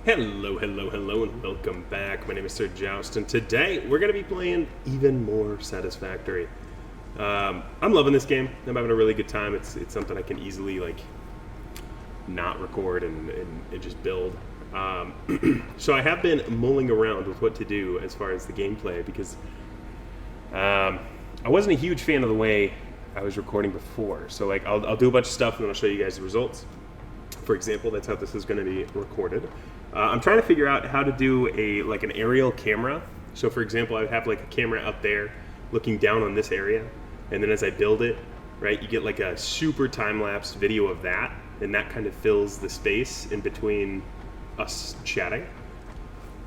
Hello, hello, hello, and welcome back. My name is Sir Joust, and today we're going to be playing even more Satisfactory. I'm loving this game. I'm having a really good time. It's something I can easily not record and just build. So I have been mulling around with what to do as far as the gameplay because I wasn't a huge fan of the way I was recording before. So I'll do a bunch of stuff and then I'll show you guys the results. For example, that's how this is going to be recorded. I'm trying to figure out how to do an aerial camera. So for example, I have a camera out there looking down on this area, and then as I build it, right, you get a super time-lapse video of that, and that kind of fills the space in between us chatting.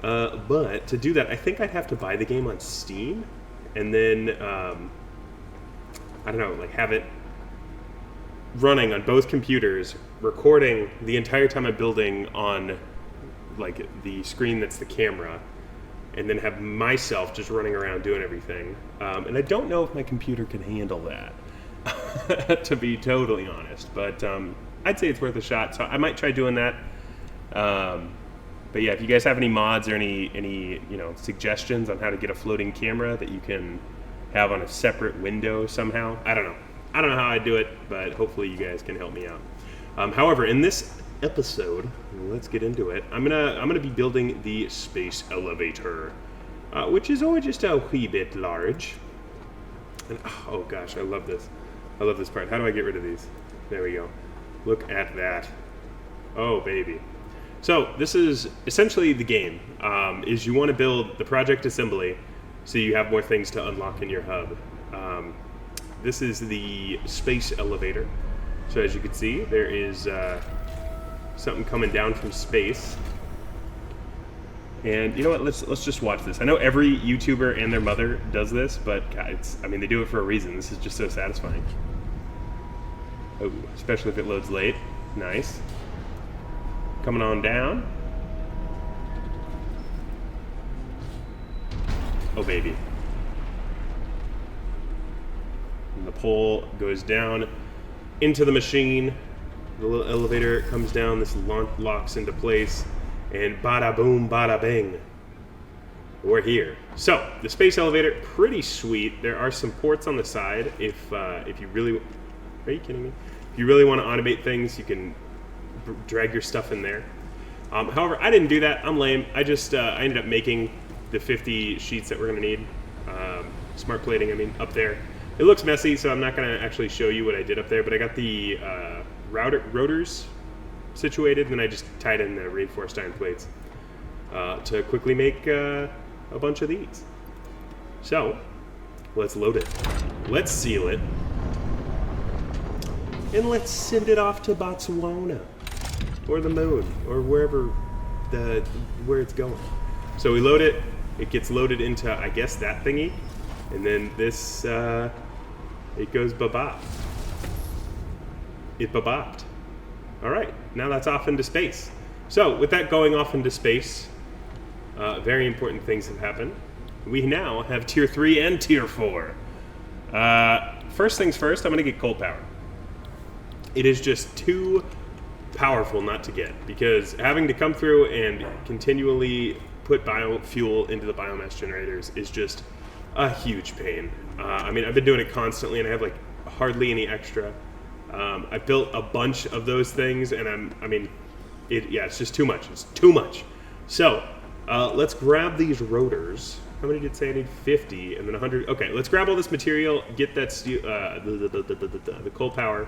But to do that, I think I'd have to buy the game on Steam, and then I don't know, have it running on both computers, recording the entire time I'm building on the screen that's the camera, and then have myself just running around doing everything. And I don't know if my computer can handle that, to be totally honest. But I'd say it's worth a shot, so I might try doing that. But yeah, if you guys have any mods or any suggestions on how to get a floating camera that you can have on a separate window somehow, I don't know how I do it, but hopefully you guys can help me out. However, in this episode, let's get into it. I'm gonna be building the space elevator, which is only just a wee bit large. And oh gosh, I love this. I love this part. How do I get rid of these? There we go. Look at that. Oh baby. So this is essentially the game. Is you want to build the project assembly so you have more things to unlock in your hub. This is the space elevator. So as you can see, there is something coming down from space. And you know what? Let's just watch this. I know every YouTuber and their mother does this, but God, they do it for a reason. This is just so satisfying. Oh, especially if it loads late. Nice. Coming on down. Oh baby. And the pole goes down into the machine. The little elevator comes down, this locks into place, and bada boom, bada bing. We're here. So, the space elevator, pretty sweet. There are some ports on the side if you really... Are you kidding me? If you really want to automate things, you can drag your stuff in there. However, I didn't do that. I'm lame. I ended up making the 50 sheets that we're going to need. Smart plating, up there. It looks messy, so I'm not going to actually show you what I did up there, but I got the rotors situated, and then I just tied in the reinforced iron plates to quickly make a bunch of these. So, let's load it. Let's seal it. And let's send it off to Botswana, or the moon, or where it's going. So we load it, it gets loaded into, I guess, that thingy, and then this, it goes ba-bop. It ba-bopped. All right, now that's off into space. So with that going off into space, very important things have happened. We now have Tier 3 and Tier 4. First things first, I'm gonna get coal power. It is just too powerful not to get, because having to come through and continually put biofuel into the biomass generators is just a huge pain. I've been doing it constantly, and I have hardly any extra. I built a bunch of those things, and it's just too much. It's too much. So let's grab these rotors. How many did it say I need? 50, and then 100. Okay, let's grab all this material, get that steel, the coal power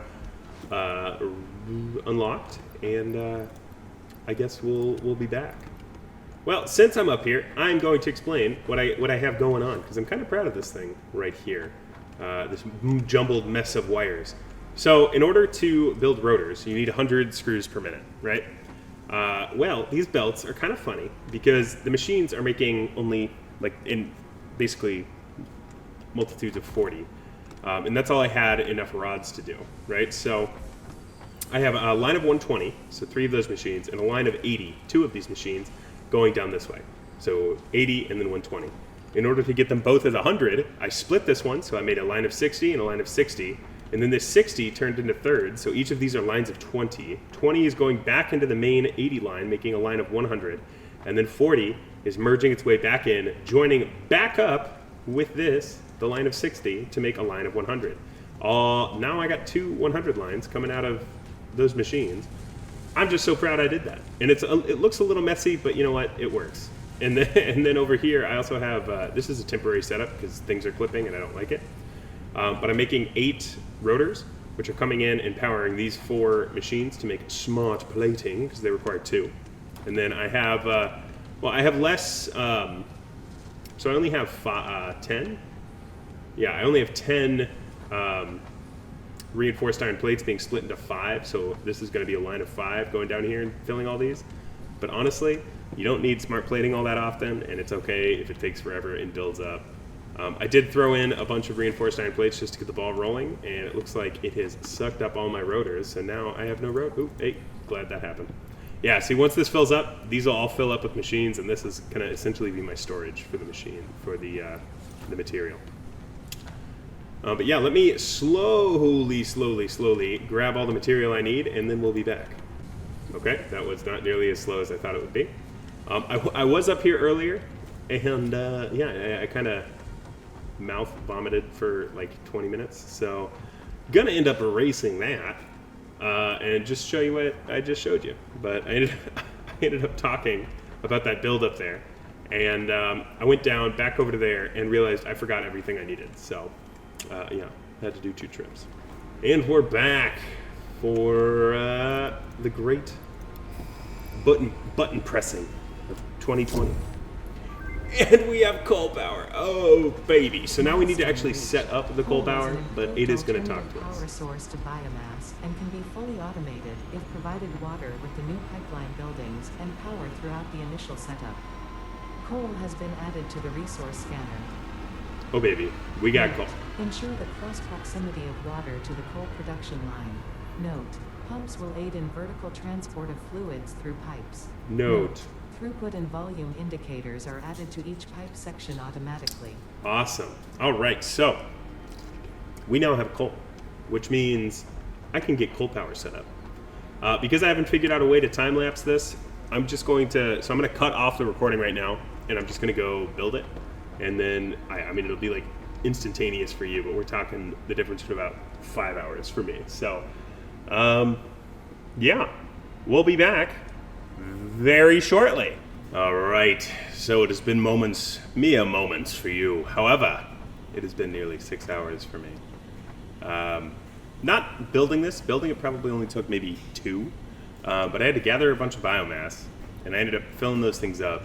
unlocked, and I guess we'll be back. Well, since I'm up here, I'm going to explain what I have going on, because I'm kind of proud of this thing right here, this jumbled mess of wires. So in order to build rotors, you need 100 screws per minute, right? Well, these belts are kind of funny, because the machines are making only, in basically multitudes of 40. And that's all I had enough rods to do, right? So I have a line of 120, so 3 of those machines, and a line of 80, 2 of these machines, going down this way. So 80 and then 120. In order to get them both as 100, I split this one, so I made a line of 60 and a line of 60, And then this 60 turned into thirds, so each of these are lines of 20. 20 is going back into the main 80 line, making a line of 100. And then 40 is merging its way back in, joining back up with this, the line of 60, to make a line of 100. Now I got two 100 lines coming out of those machines. I'm just so proud I did that. And it looks a little messy, but you know what? It works. And then over here, I also have, this is a temporary setup because things are clipping and I don't like it. But I'm making 8 rotors, which are coming in and powering these 4 machines to make smart plating because they require 2. And then I have, I have less, so I only have 10. Yeah, I only have 10 reinforced iron plates being split into 5. So this is going to be a line of 5 going down here and filling all these. But honestly, you don't need smart plating all that often, and it's okay if it takes forever and builds up. I did throw in a bunch of reinforced iron plates just to get the ball rolling, and it looks like it has sucked up all my rotors, so now I have no rotor. Ooh, hey, glad that happened. Yeah, see, once this fills up, these will all fill up with machines, and this is going to essentially be my storage for the machine, for the material. But yeah, let me slowly grab all the material I need, and then we'll be back. Okay, that was not nearly as slow as I thought it would be. I was up here earlier, and yeah, I kind of mouth vomited for like 20 minutes, so gonna end up erasing that and just show you what I just showed you. But I ended up talking about that build up there, and I went down back over to there and realized I forgot everything I needed. So yeah, had to do 2 trips, and we're back for the great button pressing of 2020. And we have coal power. Oh, baby. So now we need to actually set up the coal power, but it is going to talk to us. Power source to biomass and can be fully automated if provided water with the new pipeline buildings and power throughout the initial setup. Coal has been added to the resource scanner. Oh, baby. We got coal. Ensure the close proximity of water to the coal production line. Note, pumps will aid in vertical transport of fluids through pipes. Note. Throughput and volume indicators are added to each pipe section automatically. Awesome. All right, so we now have coal, which means I can get coal power set up. Because I haven't figured out a way to time lapse this, I'm going to cut off the recording right now, and I'm just going to go build it. And then, I mean, it'll be like instantaneous for you, but we're talking the difference of about 5 hours for me. So, yeah, we'll be back very shortly. All right, so it has been mere moments for you. However, it has been nearly 6 hours for me. Not building this. Building it probably only took maybe 2, but I had to gather a bunch of biomass, and I ended up filling those things up.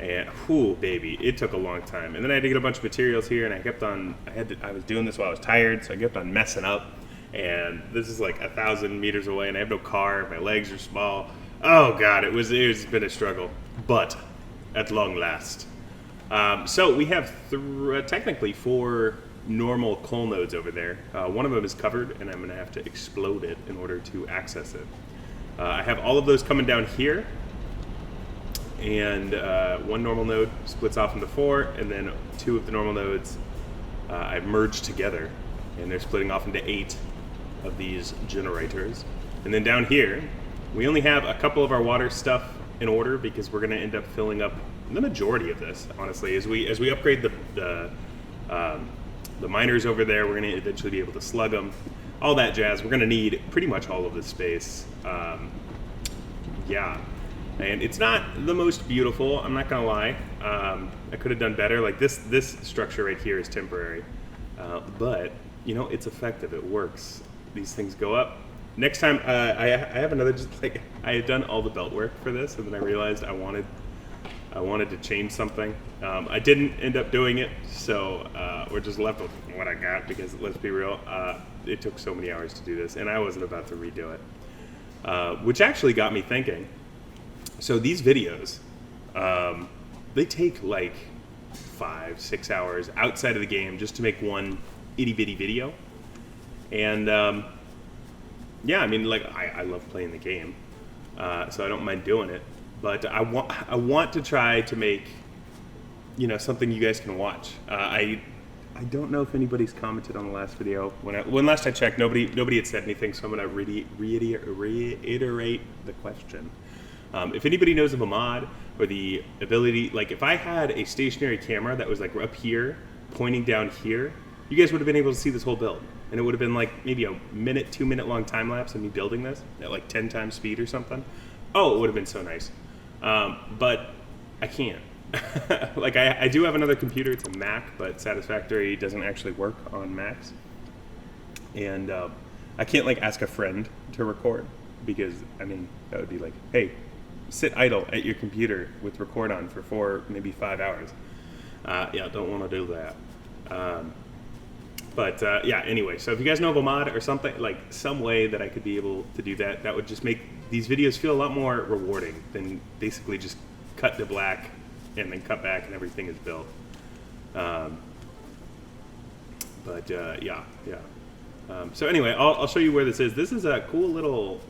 And whoo, baby, it took a long time. And then I had to get a bunch of materials here, and I was doing this while I was tired, so I kept on messing up. And this is like 1,000 meters away, and I have no car. My legs are small. Oh God, it's been a struggle, but at long last. So we have technically 4 normal coal nodes over there. One of them is covered, and I'm going to have to explode it in order to access it. I have all of those coming down here, and 1 normal node splits off into 4, and then 2 of the normal nodes I've merged together, and they're splitting off into 8 of these generators. And then down here, we only have a couple of our water stuff in order because we're going to end up filling up the majority of this, honestly. As we upgrade the miners over there, we're going to eventually be able to slug them, all that jazz. We're going to need pretty much all of this space. Yeah, and it's not the most beautiful, I'm not going to lie. I could have done better. Like this structure right here is temporary, but you know, it's effective. It works. These things go up. Next time, I have another, I had done all the belt work for this, and then I realized I wanted to change something. I didn't end up doing it, so we're just left with what I got, because let's be real, it took so many hours to do this, and I wasn't about to redo it. Which actually got me thinking. So these videos, they take like 5-6 hours outside of the game just to make one itty bitty video. And yeah, I mean, like, I love playing the game, so I don't mind doing it. But I want to try to make, you know, something you guys can watch. I I don't know if anybody's commented on the last video. When last I checked, nobody had said anything, so I'm going to reiterate the question. If anybody knows of a mod or the ability, like if I had a stationary camera that was like up here, pointing down here, you guys would have been able to see this whole build. And it would have been like maybe a minute, 2 minute long time lapse of me building this at like 10 times speed or something. Oh, it would have been so nice. But I can't. Like I do have another computer, it's a Mac, but Satisfactory doesn't actually work on Macs. And I can't like ask a friend to record because, I mean, that would be like, hey, sit idle at your computer with record on for 4, maybe 5 hours. Yeah, don't want to do that. But yeah, anyway, so if you guys know of a mod or something, like some way that I could be able to do that, that would just make these videos feel a lot more rewarding than basically just cut to black and then cut back and everything is built. But yeah. So anyway, I'll show you where this is. This is a cool little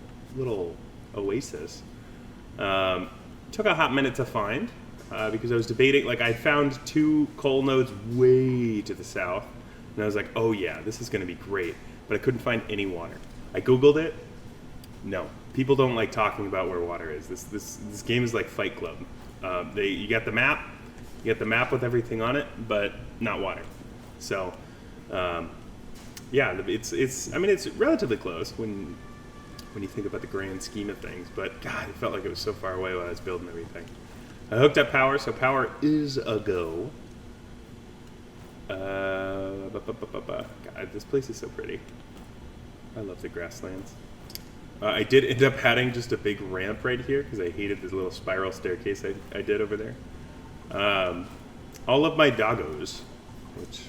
oasis. Took a hot minute to find because I was debating. Like I found 2 coal nodes way to the south, and I was like, oh yeah, this is going to be great. But I couldn't find any water. I Googled it. No, people don't like talking about where water is. This game is like Fight Club. You got the map with everything on it, but not water. So, yeah, it's. I mean, it's relatively close when you think about the grand scheme of things. But God, it felt like it was so far away when I was building everything. I hooked up power, so power is a go. God, this place is so pretty. I love the grasslands. I did end up adding just a big ramp right here because I hated this little spiral staircase I did over there. All of my doggos, which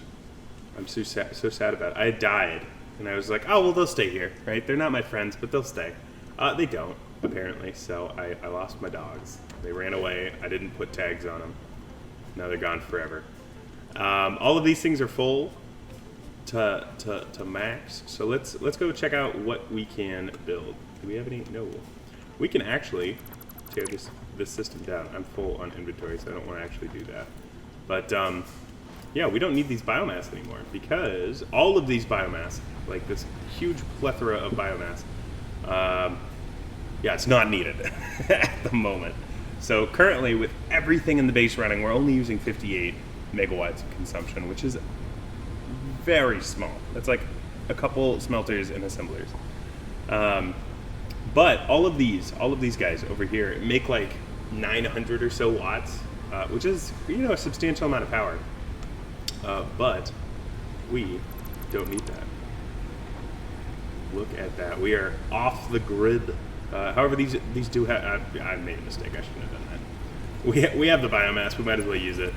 I'm so sad about. I died, and I was like, oh, well, they'll stay here, right? They're not my friends, but they'll stay. They don't, apparently, so I lost my dogs. They ran away. I didn't put tags on them. Now they're gone forever. All of these things are full to max, so let's go check out what we can build. Do we have any? No. We can actually tear this system down. I'm full on inventory, so I don't want to actually do that. But yeah, we don't need these biomass anymore because all of these biomass, like this huge plethora of biomass, yeah, it's not needed at the moment. So currently, with everything in the base running, we're only using 58 megawatts of consumption, which is very small. That's like a couple smelters and assemblers. But all of these guys over here make like 900 or so watts, which is, you know, a substantial amount of power. But we don't need that. Look at that. We are off the grid. However, these do have. I made a mistake. I shouldn't have done that. We have the biomass. We might as well use it.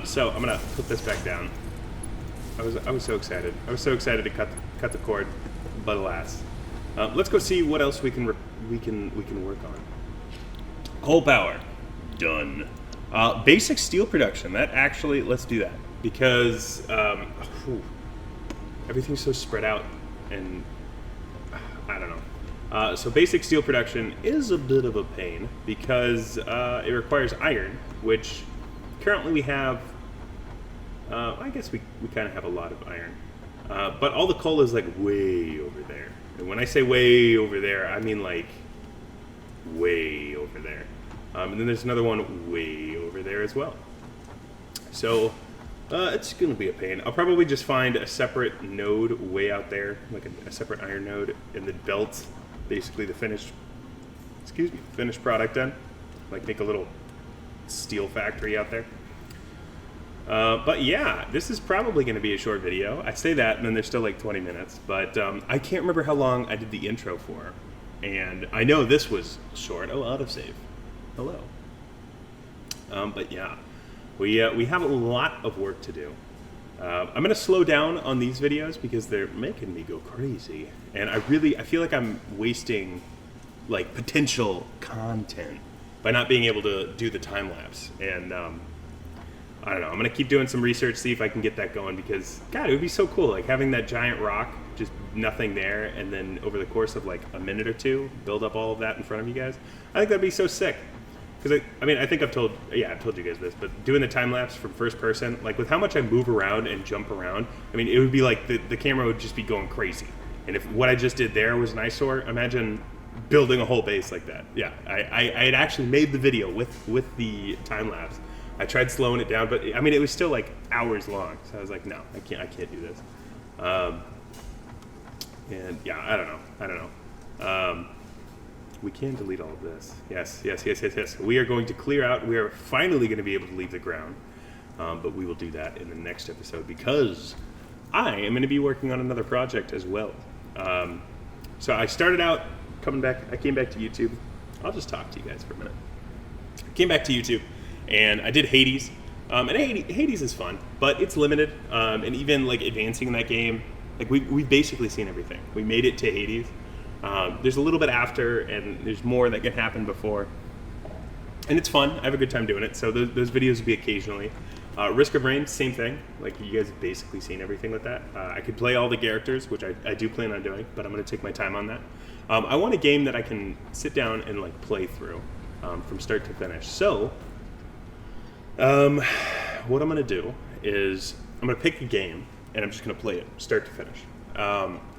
So I'm gonna put this back down. I was so excited. I was so excited to cut the cord, but alas. Let's go see what else we can work on. Coal power, done. Basic steel production. Let's do that because everything's so spread out, and I don't know. So basic steel production is a bit of a pain because it requires iron, which currently we have. I guess we kind of have a lot of iron, but all the coal is like way over there. And when I say way over there, I mean like way over there. And then there's another one way over there as well. So it's going to be a pain. I'll probably just find a separate node way out there, like a separate iron node, and then belt basically the finished product done. Like make a little steel factory out there. But yeah, this is probably going to be a short video. I say that, and then there's still like 20 minutes. But I can't remember how long I did the intro for. And I know this was short. Oh, autosave. Hello. But yeah, we have a lot of work to do. I'm going to slow down on these videos because they're making me go crazy. And I feel like I'm wasting like potential content by not being able to do the time lapse. And I don't know. I'm going to keep doing some research, see if I can get that going because, God, it would be so cool. Like having that giant rock, just nothing there, and then over the course of like a minute or two, build up all of that in front of you guys. I think that'd be so sick. because I mean, I think I've told you guys this, but doing the time lapse from first person, like with how much I move around and jump around, I mean, it would be like the camera would just be going crazy. And if what I just did there was an eyesore, imagine building a whole base like that. Yeah, I had actually made the video with the time lapse. I tried slowing it down, but I mean, it was still like hours long. So I was like, no, I can't do this. And yeah, I don't know. We can delete all of this. Yes. We are going to clear out. We are finally going to be able to leave the ground. But we will do that in the next episode because I am going to be working on another project as well. So I started out I came back to YouTube. I'll just talk to you guys for a minute. I came back to YouTube and I did Hades. And Hades is fun, but it's limited. And even like advancing in that game, like we've basically seen everything. We made it to Hades. There's a little bit after, and there's more that can happen before. And it's fun. I have a good time doing it. So those videos will be occasionally. Risk of Rain, same thing. Like you guys have basically seen everything with that. I could play all the characters, which I do plan on doing, but I'm going to take my time on that. I want a game that I can sit down and like play through from start to finish. So what I'm going to do is I'm going to pick a game and I'm just going to play it start to finish.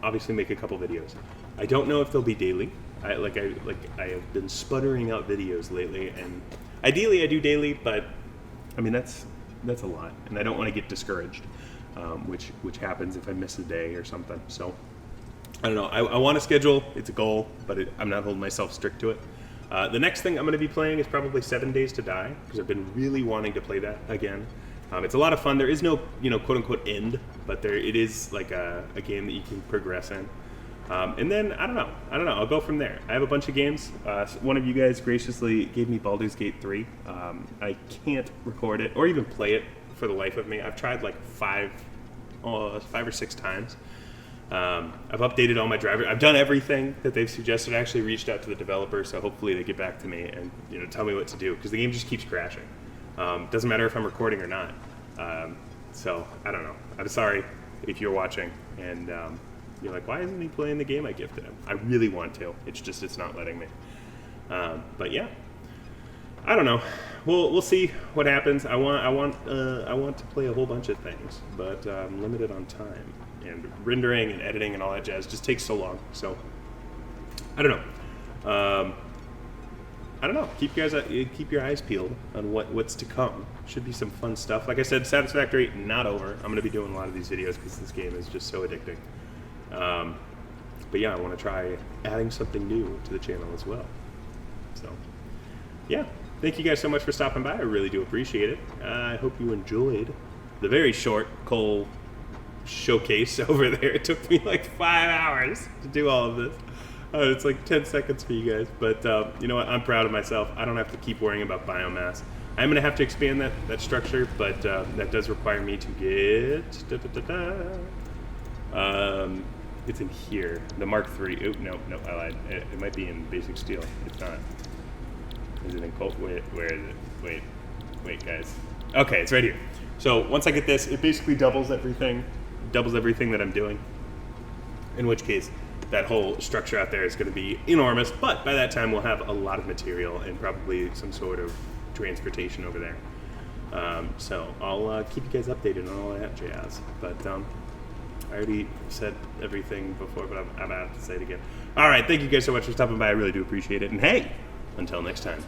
Obviously make a couple videos. I don't know if they'll be daily. I have been sputtering out videos lately, and ideally I do daily, but I mean that's a lot, and I don't want to get discouraged, which happens if I miss a day or something. So I don't know. I want to schedule. It's a goal, but I'm not holding myself strict to it. The next thing I'm going to be playing is probably 7 Days to Die, because I've been really wanting to play that again. It's a lot of fun. There is no, quote unquote end, but it is like a game that you can progress in. And then I don't know. I'll go from there. I have a bunch of games. One of you guys graciously gave me Baldur's Gate 3. I can't record it or even play it for the life of me. I've tried like five or six times. I've updated all my drivers. I've done everything that they've suggested. I actually reached out to the developer, so hopefully they get back to me and tell me what to do, because the game just keeps crashing. Doesn't matter if I'm recording or not. So I don't know. I'm sorry if you're watching and you're like, why isn't he playing the game I gifted him? I really want to. It's not letting me. But yeah, I don't know. We'll see what happens. I want to play a whole bunch of things, but I'm limited on time, and rendering and editing and all that jazz just takes so long. So I don't know. Keep your eyes peeled on what's to come. Should be some fun stuff. Like I said, Satisfactory not over. I'm going to be doing a lot of these videos because this game is just so addicting. But yeah, I want to try adding something new to the channel as well. So yeah, thank you guys so much for stopping by. I really do appreciate it. I hope you enjoyed the very short Cole showcase over there. It took me like 5 hours to do all of this. It's like 10 seconds for you guys, but you know what? I'm proud of myself. I don't have to keep worrying about biomass. I'm going to have to expand that structure, but that does require me to get... it's in here. The Mark III. Oh, no, I lied. It might be in basic steel. It's not. Is it in Colt? Where is it? Wait, guys. Okay, it's right here. So once I get this, it basically doubles everything that I'm doing. In which case, that whole structure out there is going to be enormous, but by that time we'll have a lot of material and probably some sort of transportation over there. So I'll keep you guys updated on all that jazz. But I already said everything before, but I'm about to say it again. All right, thank you guys so much for stopping by. I really do appreciate it. And hey, until next time.